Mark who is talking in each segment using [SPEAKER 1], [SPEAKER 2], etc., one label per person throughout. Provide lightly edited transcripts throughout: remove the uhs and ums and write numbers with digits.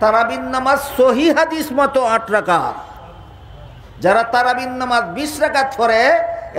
[SPEAKER 1] তারাবির নামাজ সহি হাদিস মতো 8 রাকাত। যারা তারাবির নামাজ 20 রাকাত পড়ে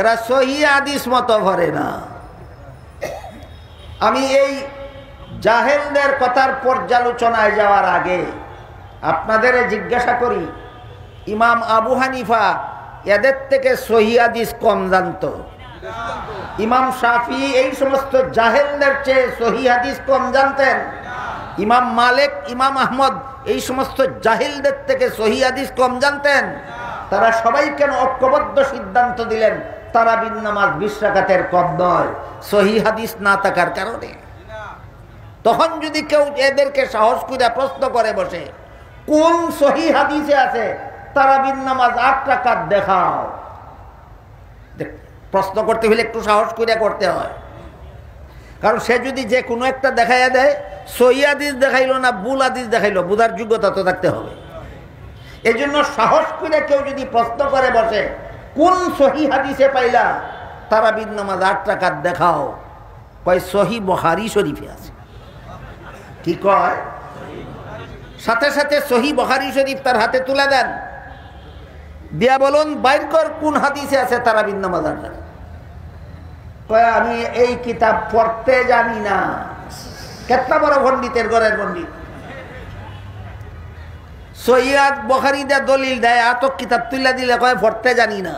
[SPEAKER 1] এরা সহি হাদিস মতো পড়ে না। আমি এই জাহেলদের কথার পর্যালোচনায় যাওয়ার আগে আপনাদের জিজ্ঞাসা করি, ইমাম আবু হানিফা এদের থেকে সহি হাদিস কম জানতো? ইমাম শাফি এই সমস্ত জাহেলদের চেয়ে সহি হাদিস কম জানতেন? ইমাম মালিক, ইমাম আহমদ এই সমস্ত জাহিলদের থেকে সহি হাদিস কম জানতেন? তারা সবাই কেন ঐক্যবদ্ধ সিদ্ধান্ত দিলেন তারাবির নামাজ 20 রাকাতের কম নয়? সহি হাদিস না থাকার কারণে। তখন যদি কেউ এদেরকে সাহস করে প্রশ্ন করে বসে, কোন সহি হাদিসে আছে তারাবির নামাজ 8 রাকাত দেখাও, প্রশ্ন করতে হলে একটু সাহস করে করতে হয়। কারণ সে যদি যে কোনো একটা দেখাইয়া দেয়, সহি হাদিস দেখাইলো না ভুল হাদিস দেখাইলো, বুঝার যোগ্যতা তো থাকতে হবে। এই জন্য সাহস করে কেউ যদি প্রশ্ন করে বসে, কোন সহি হাদিসে পাইলা তারাবির নামাজ 8 রাকাত দেখাও, কয় সহি বুখারী শরীফে আছে। কি কয়? সাথে সাথে সহি বুখারী শরীফ তার হাতে তুলে দেন, দিয়া বলুন বাইর কর কোন হাদিসে আছে তারাবির নামাজ 8 রাকাত। কয় আমি এই কিতাব পড়তে জানি না। কেতনা বড় পণ্ডিতের ঘরের পণ্ডিত! সৈয়দ বুখারী দা দলিল দেয়, আতক কিতাব তুলে দিলে কয় পড়তে জানি না।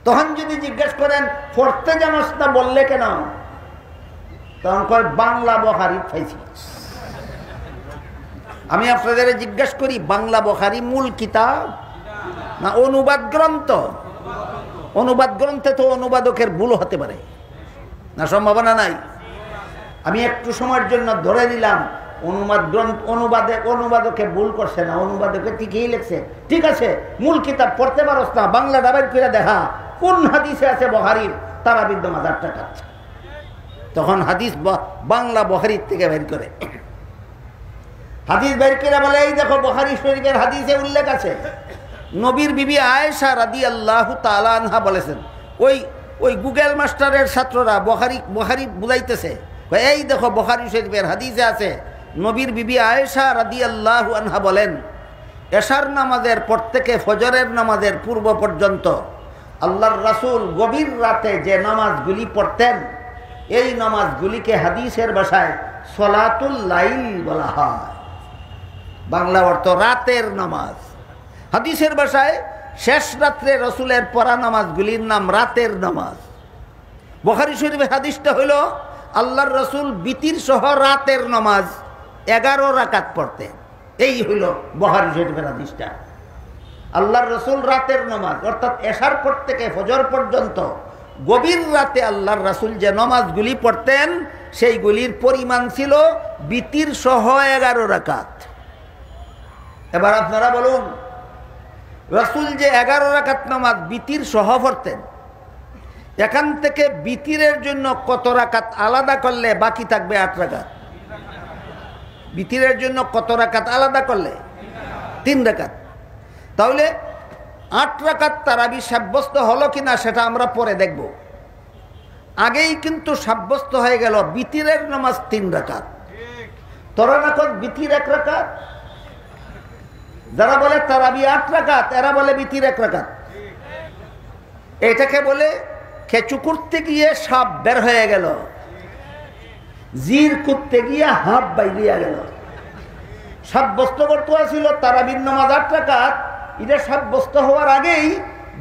[SPEAKER 1] তখন যদি জিজ্ঞেস করেন পড়তে জানোস না বললে কেন, তখন কয় বাংলা বুখারী পাইছি। আমি আপনাদের জিজ্ঞেস করি, বাংলা বুখারী মূল কিতাব না অনুবাদ গ্রন্থ? অনুবাদ গ্রন্থে তো অনুবাদকের ভুল হতে পারে না, সম্ভাবনা নাই? আমি একটু সময়ের জন্য ধরে নিলাম অনুবাদকে ভুল করছে না, অনুবাদকে ঠিকই লিখছে। ঠিক আছে, মূল কিতাব পড়তে পারস না, বাংলা দাবের করে দেখা কোন হাদিসে আছে বুখারীর তারাবির নামাজ 8 রাকাত। তখন হাদিস বাংলা বুখারীর থেকে বের করে হাদিস বের করে বলে, এই দেখো বুখারী শরীফের হাদিসে উল্লেখ আছে, নবীর বিবি আয়েশা রাদিয়াল্লাহু তাআলা আনহা বলেছেন। ওই গুগল মাস্টারের ছাত্ররা বুখারী বুঝাইতেছে, এই দেখো বুখারী শরীফের হাদিসে আছে, নবীর বিবি আয়েশা রাদিয়াল্লাহু আনহা বলেন, এশার নামাজের পর থেকে ফজরের নামাজের পূর্ব পর্যন্ত আল্লাহর রাসূল গভীর রাতে যে নামাজগুলি পড়তেন, এই নামাজগুলিকে হাদিসের ভাষায় সলাতুল লাইল বলা হয়। বাংলা অর্থ রাতের নামাজ। হাদিসের ভাষায় শেষ রাত্রে রসুলের পড়া নামাজগুলির নাম রাতের নামাজ। বুখারী শরীফের হাদিসটা হইল আল্লাহর রসুল বিতির সহ রাতের নামাজ 11 রাকাত পড়তেন। এই হইল বুখারী শরীফের হাদিসটা। আল্লাহর রসুল রাতের নামাজ অর্থাৎ এশার পর থেকে ফজর পর্যন্ত গভীর রাতে আল্লাহর রসুল যে নামাজগুলি পড়তেন সেইগুলির পরিমাণ ছিল বিতির সহ 11 রাকাত। এবার আপনারা বলুন, রসুল যে 11 রাকাত নামাজ বিতির সহ পড়তেন, এখান থেকে বিতিরের জন্য কত রাকাত আলাদা করলে বাকি থাকবে 8 রাকাত? বিতিরের জন্য কত রাকাত আলাদা করলে? 3 রাকাত। তাহলে 8 রাকাত তারাবি সাব্যস্ত হলো কিনা সেটা আমরা পরে দেখব। আগেই কিন্তু সাব্যস্ত হয়ে গেল বিতিরের নামাজ 3 রাকাত। তোরা না কর বিতির 1 রাকাত। যারা বলে তারাবি 8 রাকাত, এরা বলে বিতির 1 রাকাত। এটাকে বলে খেচু করতে গিয়ে সাপ বের হয়ে গেল, জির করতে গিয়ে হাফ বাইরিয়া গেল। সাব্যস্ত করতে ছিল তারাবির নামাজ 8 রাকাত, এটা সাব্যস্ত হওয়ার আগেই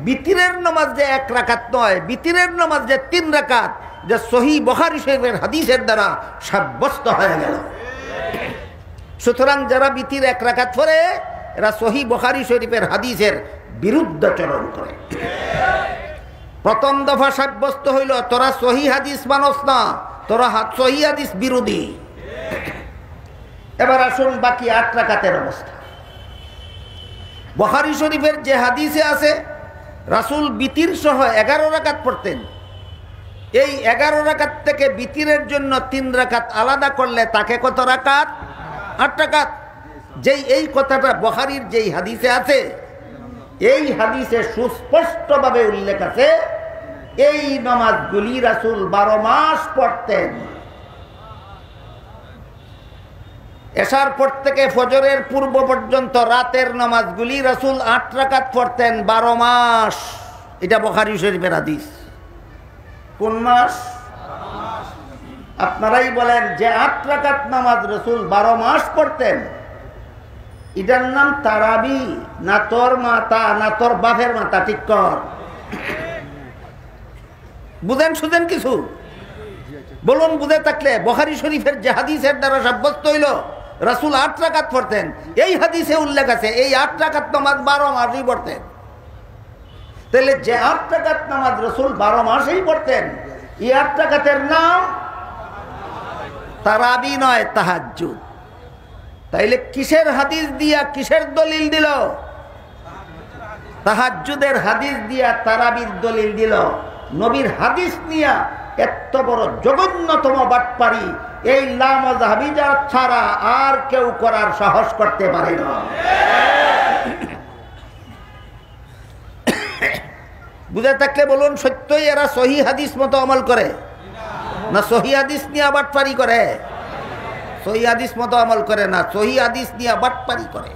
[SPEAKER 1] বিতিরের নামাজ যে 1 রাকাত নয়, বিতিরের নামাজ যে 3 রাকাত, যে সহিহ বুখারী শরীফের হাদিসের দ্বারা সাব্যস্ত হয়ে গেল। সুতরাং যারা বিতির 1 রাকাত পড়ে এরা সহিহ বুখারী শরীফের হাদিসের বিরুদ্ধাচরণ করে। প্রথম দফা সাব্যস্ত হইল তোরা সহিহ হাদিস মানস না, তোরা সহিহ হাদিস বিরোধী। এবার আসুন বাকি 8 রাকাতের অবস্থা। বুখারী শরীফের যে হাদিসে আছে রাসূল বিতির সহ 11 রাকাত পড়তেন, এই 11 রাকাত থেকে বিতিরের জন্য 3 রাকাত আলাদা করলে তাকে কত রাকাত? 8 রাকাত। যেই এই কথাটা বুখারীর যেই হাদিসে আছে, এই হাদিসে সুস্পষ্টভাবে উল্লেখ আছে এই নামাজগুলি রাসূল 12 মাস পড়তেন। এশার পর থেকে ফজরের পূর্ব পর্যন্ত রাতের নামাজগুলি রাসূল 8 রাকাত পড়তেন 12 মাস। এটা বুখারী শরীফের হাদিস। কোন মাস? আপনারাই বলেন যে 8 রাকাত নামাজ রাসূল 12 মাস পড়তেন, এটার নাম তারাবি না তোর মাতা না তোর বাপের মাথা? ঠিক কর। বুঝেন শুধেন কিছু বলুন, বুঝে থাকলে। বুখারী শরীফের যে হাদিসের দ্বারা সাব্যস্ত হইল রাসূল 8 রাকাত পড়তেন, এই হাদিসে উল্লেখ আছে এই 8 রাকাত নামাজ 12 মাসই পড়তেন। তাহলে যে 8 রাকাত নামাজ রাসূল 12 মাসেই পড়তেন, এই 8 রাকাতের নাম তারাবি নয়, তাহাজ্জুদ। তাইলে কিসের হাদিস দিয়া কিসের দলিল দিল? তাহাজ্জুদের হাদিস দিয়া তারাবির দলিল দিল। নবীর হাদিস নিয়া এত বড় জঘন্যতম বাটপারি এই লামাযহাবিরা ছাড়া আর কেউ করার সাহস করতে পারে না। বুঝে থাকলে বলুন, সত্যই এরা সহিহ হাদিস মতো আমল করে না সহিহ হাদিস নিয়ে বাটপারি করে? সহিহ হাদিস মতো আমল করে না, সহিহ হাদিস নিয়ে বাটপারি করে।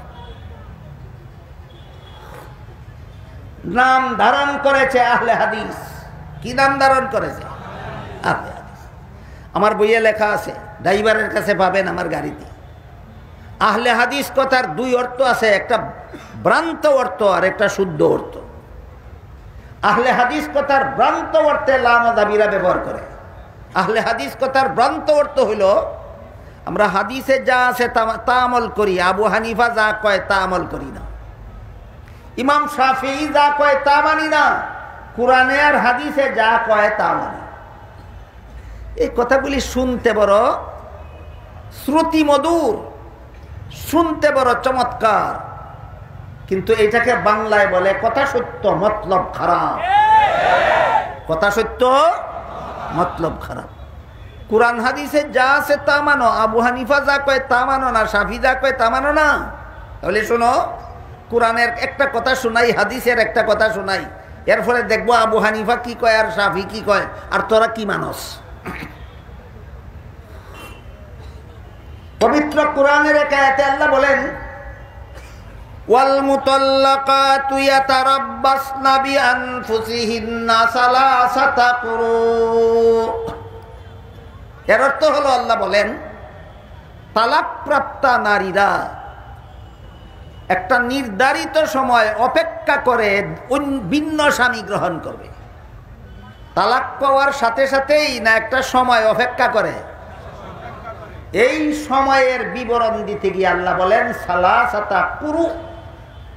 [SPEAKER 1] নাম ধারণ করেছে আহলে হাদিস। কি নাম ধারণ করেছে? আহলে হাদিস। আমার বইয়ে লেখা আছে, ড্রাইভারের কাছে পাবেন আমার গাড়িতে। আহলে হাদিস কথার 2 অর্থ আছে, একটা ভ্রান্ত অর্থ আর একটা শুদ্ধ অর্থ। আহলে হাদিস কথার ভ্রান্ত অর্থে লামাযহাবিরা ব্যবহার করে। আহলে হাদিস কথার ভ্রান্ত অর্থ হইল আমরা হাদিসে যা আছে তা আমল করি, আবু হানিফা যা কয় তা আমল করি না, ইমাম শাফিঈ যা কয় তা মানি না, কোরআনে আর হাদিসে যা কয় তা মানি। এই কথাগুলি শুনতে বড় শ্রুতি মধুর, শুনতে বড় চমৎকার, কিন্তু এটাকে বাংলায় বলে কথা সত্য মতলব খারাপ। কথা সত্য মতলব খারাপ। কোরআন হাদিসে যা আছে তা মানো, আবু হানিফা যা কয় তা মানো না, শাফি যা কয় তা মানো না। তাহলে শোনো, কোরআনের একটা কথা শোনাই, হাদিসের একটা কথা শোনাই, এর ফলে দেখবো আবু হানিফা কি কয় আর শাফি কি কয় আর তোরা কি মানস। পবিত্র কোরআনের এক আয়াতে আল্লাহ বলেন, ওয়াল মুতাল্লাকাতু ইয়াতারাব্বাসনা বিআনফুসিহিন্না সালাসাতা কুরু। এর অর্থ হলো আল্লাহ বলেন তালাকপ্রাপ্তা নারীরা একটা নির্ধারিত সময় অপেক্ষা করে ভিন্ন স্বামী গ্রহণ করবে। তালাক পাওয়ার সাথে সাথেই না একটা সময় অপেক্ষা করে। এই সময়ের বিবরণ দিতে গিয়ে আল্লাহ বলেন সালাসাতা কুরু,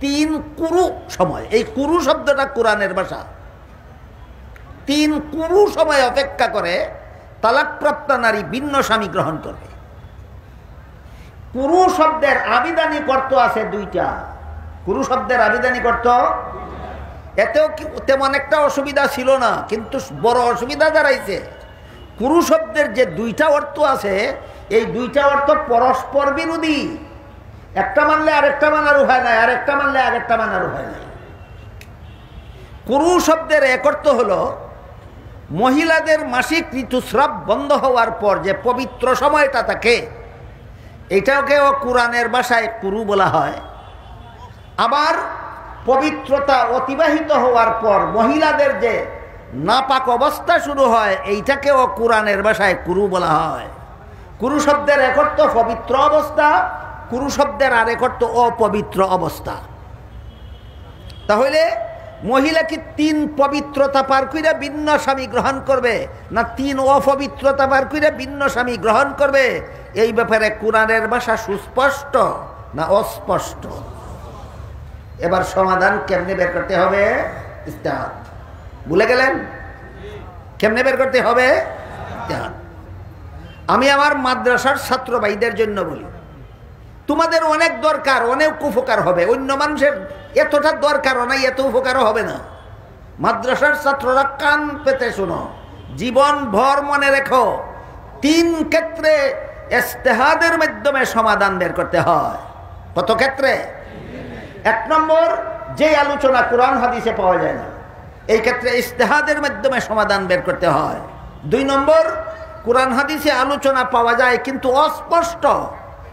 [SPEAKER 1] 3 কুরু সময়। এই কুরু শব্দটা কোরআনের ভাষা। 3 কুরু সময় অপেক্ষা করে তালাকপ্রাপ্তা নারী ভিন্ন স্বামী গ্রহণ করবে। কুরু শব্দের আবিধানিক অর্থ আছে 2টা। কুরু শব্দের আবিধানিক অর্থ, এতেও তেমন একটা অসুবিধা ছিল না, কিন্তু বড় অসুবিধা দাঁড়াইছে। কুরু শব্দের যে 2টা অর্থ আছে, এই 2টা অর্থ পরস্পর বিরোধী। একটা মানলে আরেকটা মানার উপায় নাই, আরেকটা মানলে আরেকটা মানার উপায় নাই। কুরু শব্দের এক অর্থ হলো মহিলাদের মাসিক ঋতুস্রাব বন্ধ হওয়ার পর যে পবিত্র সময়টা থাকে, এটাকেও কোরআনের ভাষায় কুরু বলা হয়। আবার পবিত্রতা অতিবাহিত হওয়ার পর মহিলাদের যে নাপাক অবস্থা শুরু হয়, এইটাকেও কোরআনের ভাষায় কুরু বলা হয়। কুরু শব্দের এক অর্থ পবিত্র অবস্থা, কুরু শব্দের আরেক অর্থ অপবিত্র অবস্থা। তাহলে মহিলা কি 3 পবিত্রতা পার কইরা ভিন্ন স্বামী গ্রহণ করবে, না 3 অপবিত্রতা পার কইরা ভিন্ন স্বামী গ্রহণ করবে? এই ব্যাপারে কোরআনের ভাষা সুস্পষ্ট না অস্পষ্ট? এবার সমাধান কেমনে বের করতে হবে? ইজতিহাদ। ভুলে গেলেন? কেমনে বের করতে হবে? ইজতিহাদ। আমি আমার মাদ্রাসার ছাত্র ভাইদের জন্য বলি, তোমাদের অনেক দরকার, অনেক উপকার হবে। অন্য মানুষের এতটা দরকারও নাই, এত উপকারও হবে না। মাদ্রাসার ছাত্ররা কান পেতে শোনো, জীবন ভর মনে রেখো, 3 ক্ষেত্রে ইজতিহাদের মাধ্যমে সমাধান বের করতে হয়। কত ক্ষেত্রে? 1 নম্বর, যে আলোচনা কোরআন হাদিসে পাওয়া যায় না, এই ক্ষেত্রে ইজতিহাদের মাধ্যমে সমাধান বের করতে হয়। 2 নম্বর, কোরআন হাদিসে আলোচনা পাওয়া যায় কিন্তু অস্পষ্ট,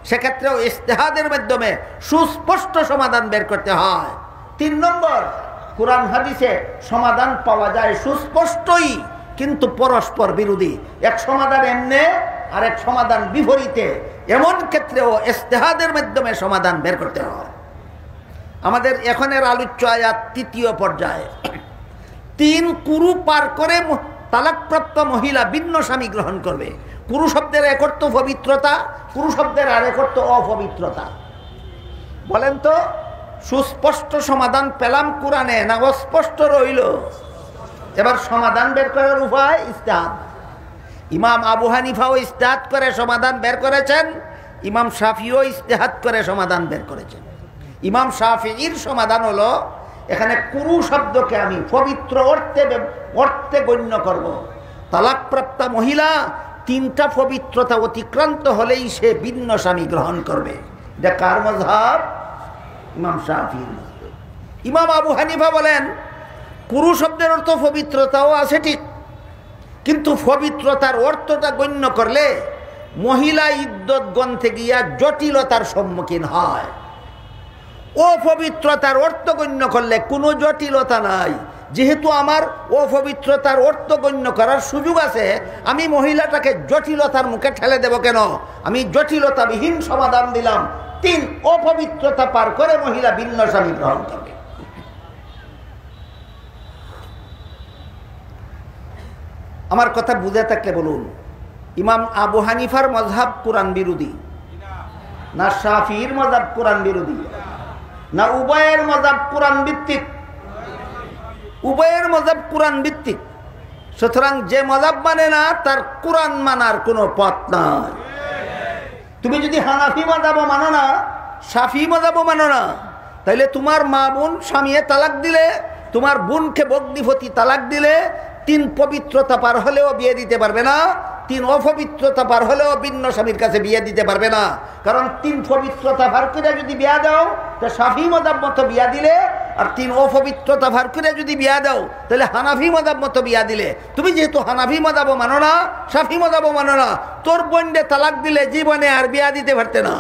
[SPEAKER 1] সেক্ষেত্রেও ইজতিহাদের মাধ্যমে সুস্পষ্ট সমাধান বের করতে হয়। 3 নম্বর, কোরআন হাদিসে সমাধান পাওয়া যায় সুস্পষ্টই, কিন্তু পরস্পর বিরোধী। এক সমাধান এমনে আর এক সমাধান বিপরীতে, এমন ক্ষেত্রেও ইজতিহাদের মাধ্যমে সমাধান বের করতে হয়। আমাদের এখনের আলোচ্য আয়াত 3য় পর্যায়ে, 3 কুরু পার করে তালাকপ্রাপ্ত মহিলা ভিন্ন স্বামী গ্রহণ করবে। কুরু শব্দের এক অর্থ পবিত্রতা, কুরু শব্দের আরেক অর্থ অপবিত্রতা। বলেন তো, সুস্পষ্ট সমাধান পেলাম কোরআনে না অস্পষ্ট রইল? এবার সমাধান বের করার উপায় ইজতিহাদ। ইমাম আবু হানিফাও ইজতিহাদ করে সমাধান বের করেছেন, ইমাম শাফিও ইজতিহাদ করে সমাধান বের করেছেন। ইমাম শাফিঈর সমাধান হলো, এখানে কুরু শব্দকে আমি পবিত্র অর্থে গণ্য করব। তালাকপ্রাপ্তা মহিলা 3টা পবিত্রতা অতিক্রান্ত হলেই সে ভিন্ন স্বামী গ্রহণ করবে। এটা কার মাযহাব? ইমাম শাফিঈর মাযহাব। ইমাম আবু হানিফা বলেন, কুরু শব্দের অর্থ পবিত্রতাও আছে ঠিক, কিন্তু পবিত্রতার অর্থটা গণ্য করলে মহিলা ইদ্যত গ্রন্থে গিয়া জটিলতার সম্মুখীন হয়। অপবিত্রতার অর্থ গণ্য করলে কোনো জটিলতা নাই। যেহেতু আমার অপবিত্রতার অর্থ গণ্য করার সুযোগ আছে, আমি মহিলাটাকে জটিলতার মুখে ঠেলে দেব কেন? আমি জটিলতাবিহীন সমাধান দিলাম, 3 অপবিত্রতা পার করে মহিলা ভিন্ন স্বামী গ্রহণ করবে। আমার কথা বুঝে থাকলে বলুন, ইমাম আবু হানিফার মাযহাব কোরআন বিরোধী না শাফিঈর মাযহাব কোরআন বিরোধী, না উভয়ের মাযহাব কোরআন ভিত্তিক? উভয়ের মাযহাব কোরআন ভিত্তিক। সুতরাং যে মাযহাব মানে না তার কোরআন মানার কোনো পথ নাই। তুমি যদি হানাফি মাযহাবও মানো না, শাফিঈ মাযহাবও মানো না, তাইলে তোমার মা বোন স্বামীয়ে তালাক দিলে, তোমার বোনকে বগ্নিপতি তালাক দিলে 3 পবিত্রতা পার হলেও বিয়ে দিতে পারবে না, 3 অপবিত্রতা পার হলেও ভিন্ন স্বামীর কাছে বিয়ে দিতে পারবে না। কারণ 3 পবিত্রতা পার করে যদি বিয়া দাও তো শাফিঈ মাযহাব মতো বিয়া দিলে, আর 3 অপবিত্রতা পার করে যদি বিয়া দাও তাহলে হানাফি মাযহাব মতো বিয়া দিলে। তুমি যেহেতু হানাফি মাযহাবও মানো না, শাফিঈ মাযহাবও মানো না, তোর বোনকে তালাক দিলে জীবনে আর বিয়া দিতে পারতে না।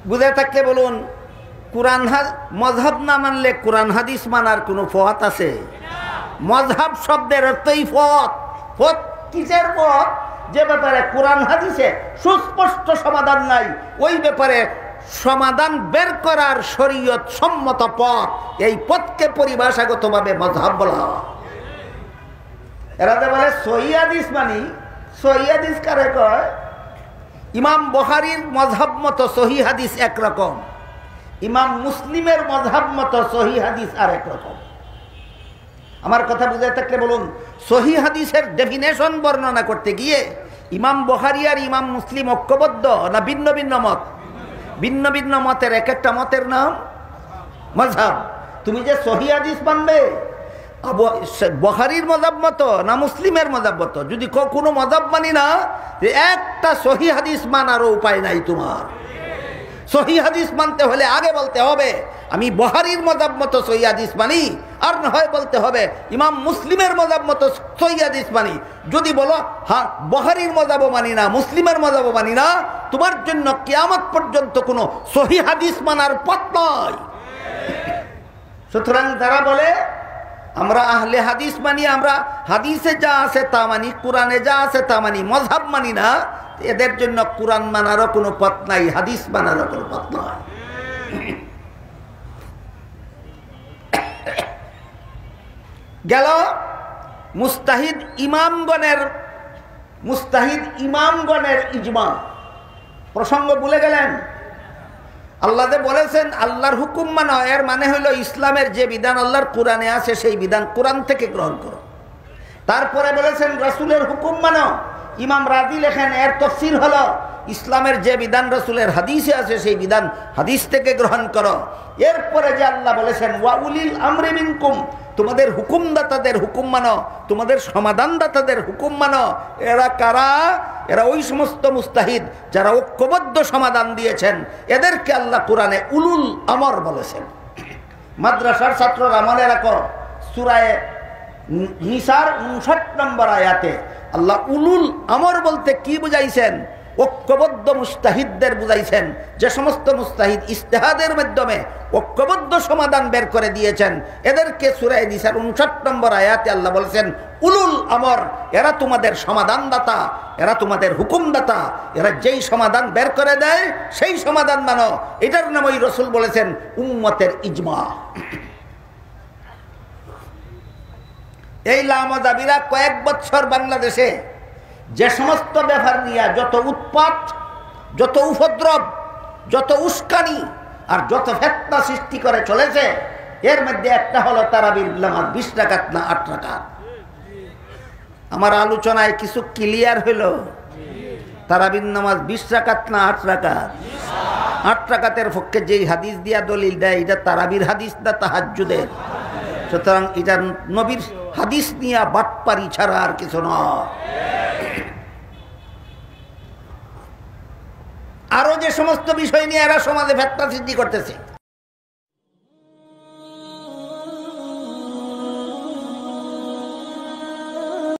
[SPEAKER 1] বুঝে থাকলে বলুন, কোরআন মাযহাব না মানলে কোরআন হাদিস মানার কোনো পথ আছে? মাযহাব শব্দের অর্থই পথ। পথ কিসের পথ? যে ব্যাপারে কোরআন হাদিসে সুস্পষ্ট সমাধান নাই, ওই ব্যাপারে সমাধান বের করার শরীয়ত সম্মত পথ, এই পথকে পরিভাষাগতভাবে মাযহাব বলা হয়। এরা তো বলে সহিহ হাদিস মানি। সহিহ হাদিস কারে কয়? ইমাম বুখারীর মাযহাব মতো সহিহ হাদিস একরকম, ইমাম মুসলিমের মাযহাব মতো সহিহ হাদিস আরেক রকম। আমার কথা বুঝে থাকলে বলুন, সহিহ হাদিসের ডেফিনেশন বর্ণনা করতে গিয়ে ইমাম বুখারী আর ইমাম মুসলিম ঐক্যবদ্ধ না ভিন্ন ভিন্ন মত? ভিন্ন ভিন্ন মতের এক একটা মতের নাম মাযহাব। তুমি যে সহিহ হাদিস মানবে, বুখারীর মাযহাব মতো না মুসলিমের মাযহাব মতো? যদি কোনো মাযহাব মানি না, একটা সহিহ হাদিস মানারও উপায় নাই তোমার। সহিহ হাদিস মানতে হলে আগে বলতে হবে আমি বুখারীর মাযহাব মতো সহিহ হাদিস মানি, আর না হয় বলতে হবে ইমাম মুসলিমের মাযহাব মতো সহিহ হাদিস মানি। যদি বলো হ্যাঁ বুখারীর মাযহাবও মানি না, মুসলিমের মাযহাবও মানি না, তোমার জন্য কিয়ামত পর্যন্ত কোনো সহিহ হাদিস মানার পথ নাই। সুতরাং যারা বলে আমরা আহলে হাদিস মানি, আমরা হাদিসে যা আছে তা মানি, কোরআনে যা আছে তা মানি, মাযহাব মানি না, এদের জন্য কোরআন মানারও কোনো পথ নাই, হাদিস মানারও কোনো পথ নাই। গেল মুস্তাহিদ ইমামগণের ইজমা। প্রসঙ্গ ভুলে গেলেন? আল্লাহ যে বলেছেন আল্লাহর হুকুম মানো, এর মানে হলো ইসলামের যে বিধান আল্লাহর কোরআনে আছে সেই বিধান কোরআন থেকে গ্রহণ করো। তারপরে বলেছেন রাসূলের হুকুম মানো, ইমাম রাজি লেখেন এর তাফসীর হলো ইসলামের যে বিধান রাসূলের হাদিসে আছে সেই বিধান হাদিস থেকে গ্রহণ করো। এরপরে যে আল্লাহ বলেছেন ওয়া উলিল আমরি মিনকুম, তোমাদের হুকুমদাতাদের হুকুম মানো, তোমাদের সমাধানদাতাদের হুকুম মানো। এরা কারা? এরা ওই সমস্ত মুস্তাহিদ যারা ঐক্যবদ্ধ সমাধান দিয়েছেন, এদেরকে আল্লাহ কোরআনে উলুল আমর বলেছেন। মাদ্রাসার ছাত্ররা মনে রাখো, সূরা নিসার 59 নম্বর আয়াতে আল্লাহ উলুল আমর বলতে কি বুঝাইছেন? ঐক্যবদ্ধ মুস্তাহিদদের বুঝাইছেন, যে সমস্ত মুস্তাহিদ ইজতিহাদের মাধ্যমে ঐক্যবদ্ধ সমাধান বের করে দিয়েছেন, এদেরকে সূরা নিসার 59 নম্বর আয়াতে আল্লাহ বলেছেন উলুল আমর, এরা তোমাদের সমাধানদাতা, এরা তোমাদের হুকুমদাতা, এরা যেই সমাধান বের করে দেয় সেই সমাধান মানো। এটার নামই রাসূল বলেছেন উম্মতের ইজমা। এই লামাযাবিরা কয়েক বছর বাংলাদেশে যে সমস্ত ব্যাপার নিয়ে যত উৎপাত, যত উপদ্রব, যত উস্কানি আর যত ফিতনা সৃষ্টি করে চলেছে, এর মধ্যে একটা হলো তারাবির নামাজ 20 রাকাত না 8 রাকাত। আমার আলোচনায় কিছু ক্লিয়ার হইল? তারাবির নামাজ 20 রাকাত না 8 রাকাত? 8 রাকাতের পক্ষে যেই হাদিস দিয়া দলিল দেয় এটা তারাবির হাদিস না তাহাজ্জুদের। সুতরাং এটা নবীর হাদিস নিয়ে বাটপারি ছাড়া আর কিছু নয়। আরো যে সমস্ত বিষয় নিয়ে এরা সমাজে ফিতনা সৃষ্টি করতেছে,